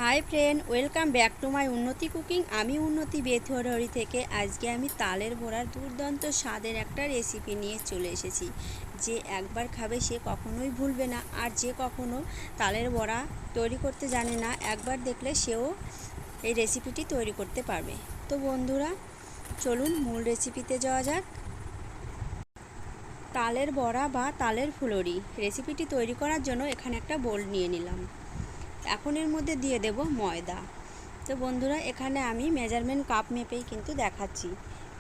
Hi friend, welcome back to my উন্নতি cooking. আমি উন্নতি বেথুয়ারি থেকে আজকে আমি তালের বড়ার দুর্দান্ত স্বাদের একটা রেসিপি নিয়ে চলে এসেছি। যে একবার খাবে সে কখনোই ভুলবে না, আর যে কখনো তালের বড়া তৈরি করতে জানে না, একবার দেখলে সেও এই রেসিপিটি তৈরি করতে পারবে। তো বন্ধুরা, চলুন মূল রেসিপিতে যাওয়া যাক। তালের বড়া বা তালের ফুলুরি রেসিপিটি তৈরি করার জন্য এখানে একটা বোল নিয়ে নিলাম। এখন এর মধ্যে দিয়ে দেব ময়দা। তো বন্ধুরা, এখানে আমি মেজারমেন্ট কাপ মেপেই কিন্তু দেখাচ্ছি।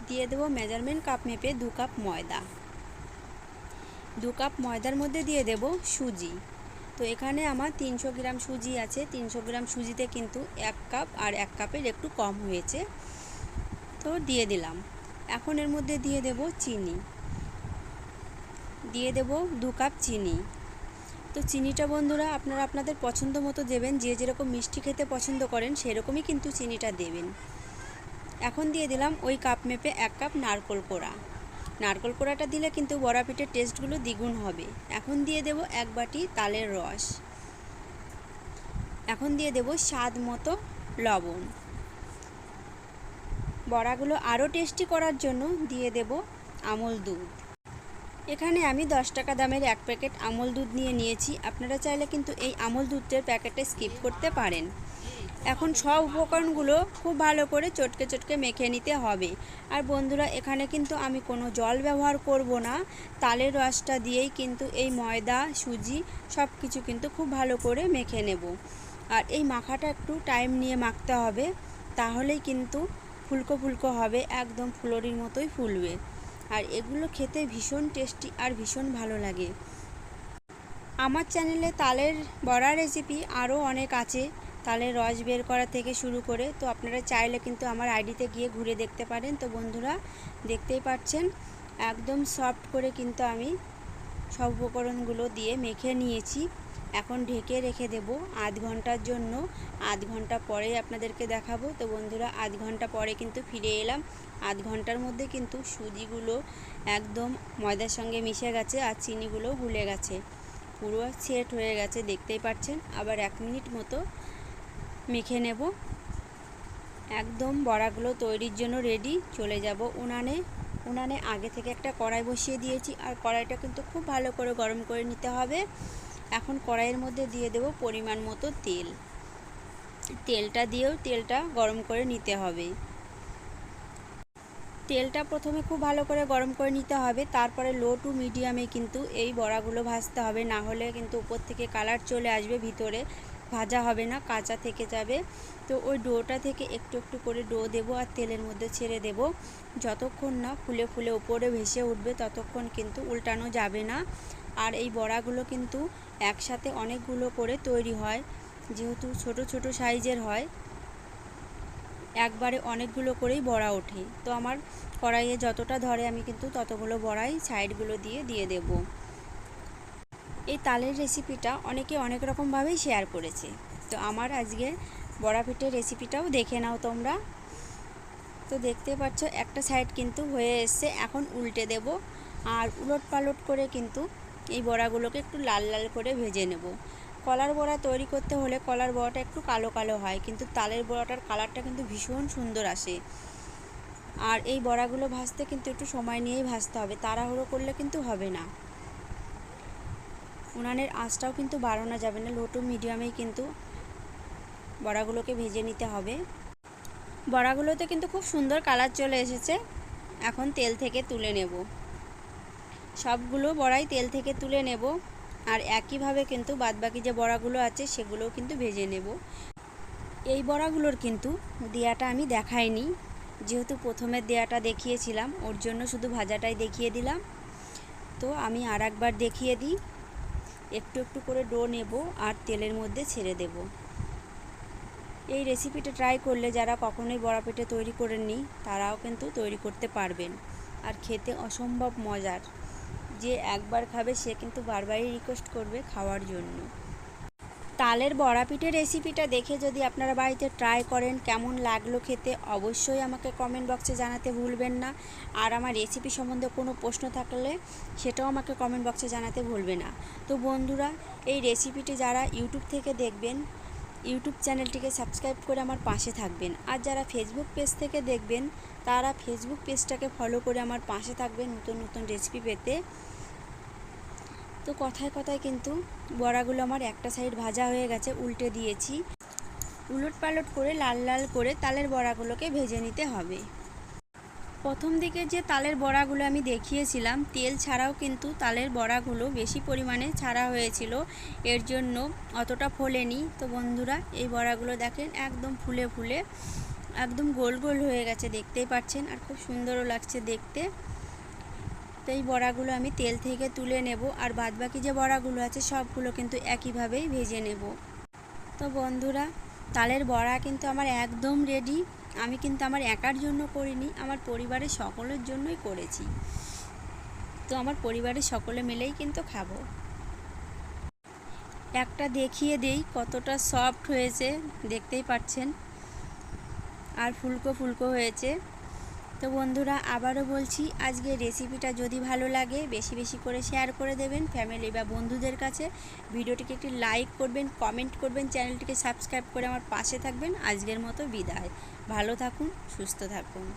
দিয়ে দেব মেজারমেন্ট কাপ মেপে 2 কাপ ময়দা। 2 কাপ ময়দার মধ্যে দিয়ে দেব সুজি। তো এখানে আমার 300 গ্রাম সুজি আছে। 300 গ্রাম সুজিতে কিন্তু 1 কাপ আর 1 কাপের একটু কম হয়েছে, তো দিয়ে দিলাম। এখন এর মধ্যে দিয়ে দেব চিনি। দিয়ে দেব 2 কাপ চিনি। তো চিনিটা বন্ধুরা আপনারা আপনাদের পছন্দ মতো দেবেন, যে যেরকম মিষ্টি খেতে পছন্দ করেন সেরকমই কিন্তু চিনিটা দেবেন। এখন দিয়ে দিলাম ওই কাপ মেপে 1 কাপ নারকেল কোড়া। নারকেল কোড়াটা দিলে কিন্তু বড়া পিঠের টেস্টগুলো দ্বিগুণ হবে। এখন দিয়ে দেব 1 বাটি তালের রস। এখন দিয়ে দেব স্বাদ মতো লবণ। বড়াগুলো আরও টেস্টি করার জন্য দিয়ে দেব আমল দুধ। এখানে আমি 10 টাকা দামের 1 প্যাকেট আমল দুধ নিয়েছি। আপনারা চাইলে কিন্তু এই আমল দুধের প্যাকেটটা স্কিপ করতে পারেন। এখন সব উপকরণগুলো খুব ভালো করে চটকে চটকে মেখে নিতে হবে। আর বন্ধুরা, এখানে কিন্তু আমি কোনো জল ব্যবহার করব না। তালের রসটা দিয়েই কিন্তু এই ময়দা সুজি সব কিছু কিন্তু খুব ভালো করে মেখে নেব। আর এই মাখাটা একটু টাইম নিয়ে মাখতে হবে, তাহলেই কিন্তু ফুলকো ফুলকো হবে, একদম ফুলুরির মতোই ফুলবে। আর এগুলো খেতে ভীষণ টেস্টি আর ভীষণ ভালো লাগে। আমার চ্যানেলে তালের বড়া রেসিপি আরও অনেক আছে, তালের রস বের করা থেকে শুরু করে। তো আপনারা চাইলে কিন্তু আমার আইডিতে গিয়ে ঘুরে দেখতে পারেন। তো বন্ধুরা, দেখতেই পাচ্ছেন একদম সফট করে কিন্তু আমি সব উপকরণগুলো দিয়ে মেখে নিয়েছি। এখন ঢেকে রেখে দেব আধ ঘন্টার জন্য। আধ ঘন্টা পরেই আপনাদেরকে দেখাবো। তো বন্ধুরা, আধ ঘন্টা পরে কিন্তু ফিরে এলাম। আধ ঘন্টার মধ্যে কিন্তু সুজিগুলো একদম ময়দার সঙ্গে মিশে গেছে আর চিনিগুলোও গুলে গেছে, পুরো সেট হয়ে গেছে, দেখতেই পাচ্ছেন। আবার 1 মিনিট মতো মেখে নেব। একদম বড়াগুলো তৈরির জন্য রেডি। চলে যাব উনানে। উনানে আগে থেকে একটা কড়াই বসিয়ে দিয়েছি, আর কড়াইটা কিন্তু খুব ভালো করে গরম করে নিতে হবে। এখন কড়াইয়ের মধ্যে দিয়ে দেব পরিমাণ মতো তেল। তেলটা দিয়েও তেলটা গরম করে নিতে হবে। তেলটা প্রথমে খুব ভালো করে গরম করে নিতে হবে, তারপরে লো টু মিডিয়ামে কিন্তু এই বড়াগুলো ভাজতে হবে, না হলে কিন্তু উপর থেকে কালার চলে আসবে, ভিতরে ভাজা হবে না, কাঁচা থেকে যাবে। তো ওই ডোটা থেকে একটু একটু করে ডো দেবো আর তেলের মধ্যে ছেড়ে দেব। যতক্ষণ না ফুলে ফুলে উপরে ভেসে উঠবে ততক্ষণ কিন্তু উল্টানো যাবে না। আর এই বড়াগুলো কিন্তু একসাথে অনেকগুলো করে তৈরি হয়, যেহেতু ছোট ছোট সাইজের হয়, একবারে অনেকগুলো করেই বড়া ওঠে। তো আমার কড়াইয়ে যতটা ধরে আমি কিন্তু ততগুলো বড়াই সাইডগুলো দিয়ে দেব। এই তালের রেসিপিটা অনেকে অনেক রকমভাবেই শেয়ার করেছে, তো আমার আজকে বড়া পিঠের রেসিপিটাও দেখে নাও তোমরা। তো দেখতে পাচ্ছ একটা সাইড কিন্তু হয়ে এসছে। এখন উল্টে দেব, আর উলট পালট করে কিন্তু এই বড়াগুলোকে একটু লাল লাল করে ভেজে নেব। কলার বড়া তৈরি করতে হলে কলার বড়াটা একটু কালো কালো হয়, কিন্তু তালের বড়াটার কালারটা কিন্তু ভীষণ সুন্দর আসে। আর এই বড়াগুলো ভাজতে কিন্তু একটু সময় নিয়েই ভাজতে হবে, তাড়াহুড়ো করলে কিন্তু হবে না। উনানের আঁচটাও কিন্তু বাড়ানো যাবে না, লো টু মিডিয়ামেই কিন্তু বড়াগুলোকে ভেজে নিতে হবে। বড়াগুলোতে কিন্তু খুব সুন্দর কালার চলে এসেছে। এখন তেল থেকে তুলে নেব, সবগুলো বড়াই তেল থেকে তুলে নেব। আর একইভাবে কিন্তু বাদবাকি যে বড়াগুলো আছে সেগুলোও কিন্তু ভেজে নেব। এই বড়াগুলোর কিন্তু দেয়াটা আমি দেখাইনি, যেহেতু প্রথমের দেয়াটা দেখিয়েছিলাম, ওর জন্য শুধু ভাজাটাই দেখিয়ে দিলাম। তো আমি আর একবার দেখিয়ে দিই। একটু একটু করে ডো নেব আর তেলের মধ্যে ছেড়ে দেব। এই রেসিপিটা ট্রাই করলে যারা কখনোই বড়া পিঠে তৈরি করেননি তারাও কিন্তু তৈরি করতে পারবেন, আর খেতে অসম্ভব মজার। যে একবার খাবে সে কিন্তু বারবারই রিকোয়েস্ট করবে খাওয়ার জন্য। তালের বড়া পিঠে রেসিপিটা দেখে যদি আপনারা বাড়িতে ট্রাই করেন, কেমন লাগলো খেতে অবশ্যই আমাকে কমেন্ট বক্সে জানাতে ভুলবেন না। আর আমার রেসিপি সম্বন্ধে কোনো প্রশ্ন থাকলে সেটাও আমাকে কমেন্ট বক্সে জানাতে ভুলবে না। তো বন্ধুরা, এই রেসিপিটি যারা ইউটিউব থেকে দেখবেন ইউটিউব চ্যানেলটিকে সাবস্ক্রাইব করে আমার পাশে থাকবেন। আর যারা ফেসবুক পেজ থেকে দেখবেন তারা ফেসবুক পেজটাকে ফলো করে আমার পাশে থাকবেন নতুন নতুন রেসিপি পেতে। তো কথায় কথায় কিন্তু বড়াগুলো আমার একটা সাইড ভাজা হয়ে গেছে, উল্টে দিয়েছি। উলট পালট করে লাল লাল করে তালের বড়াগুলোকে ভেজে নিতে হবে। প্রথম দিকে যে তালের বড়াগুলো আমি দেখিয়েছিলাম তেল ছাড়াও কিন্তু তালের বড়াগুলো বেশি পরিমাণে ছাড়া হয়েছিল, এর জন্য অতটা ফোলেনি। তো বন্ধুরা এই বড়াগুলো দেখেন একদম ফুলে ফুলে একদম গোল গোল হয়ে গেছে, দেখতেই পাচ্ছেন, আর খুব সুন্দরও লাগছে দেখতে। তো এই বড়াগুলো আমি তেল থেকে তুলে নেব, আর বাদবাকি যে বড়াগুলো আছে সবগুলো কিন্তু একইভাবেই ভেজে নেব। তো বন্ধুরা তালের বড়া কিন্তু আমার একদম রেডি। আমি কিন্তু আমার একার জন্য করিনি, আমার পরিবারের সকলের জন্যই করেছি। তো আমার পরিবারের সকলে মিলেই কিন্তু খাবো। একটা দেখিয়ে দেই কতটা সফট হয়েছে, দেখতেই পাচ্ছেন, আর ফুলকো ফুলকো হয়েছে। তো বন্ধুরা আবারও বলছি, আজকে রেসিপিটা যদি ভালো লাগে বেশি বেশি করে শেয়ার করে দেবেন ফ্যামিলি বা বন্ধুদের কাছে। ভিডিওটিকে একটি লাইক করবেন, কমেন্ট করবেন, চ্যানেলটিকে সাবস্ক্রাইব করে আমার পাশে থাকবেন। আজকের মতো বিদায়। ভালো থাকুন, সুস্থ থাকুন।